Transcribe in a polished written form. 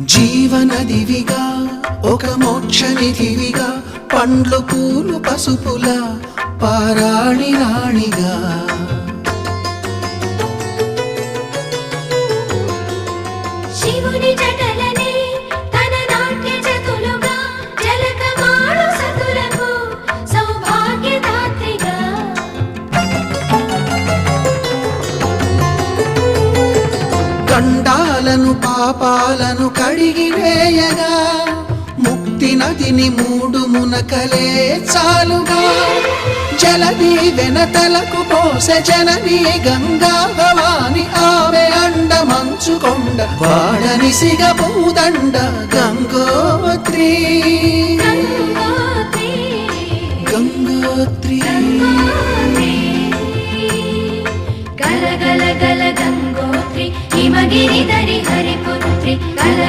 జీవనదివిగా ఒక మోక్షనిధివిగా పండ్లు పూలు పసుపుల పారాణి రాణిగా శివుని జటలనే తన నాట్య చతులుగా జలకమాడు సతులకు సౌభాగ్యదాత్రిగా గండాలను పాపాలను కడిగివేయగా ముక్తి నదిని మూడు మునకలే చాలుగా జలది వెనతలకు పోసె జనని గంగా భవాని ఆమె అండ మంచుకొండ వాడని సిగ పూదండ గంగోత్రి గంగోత్రి గల గల గల గంగోత్రి హిమగిరి దరి హరిపుత్రి గల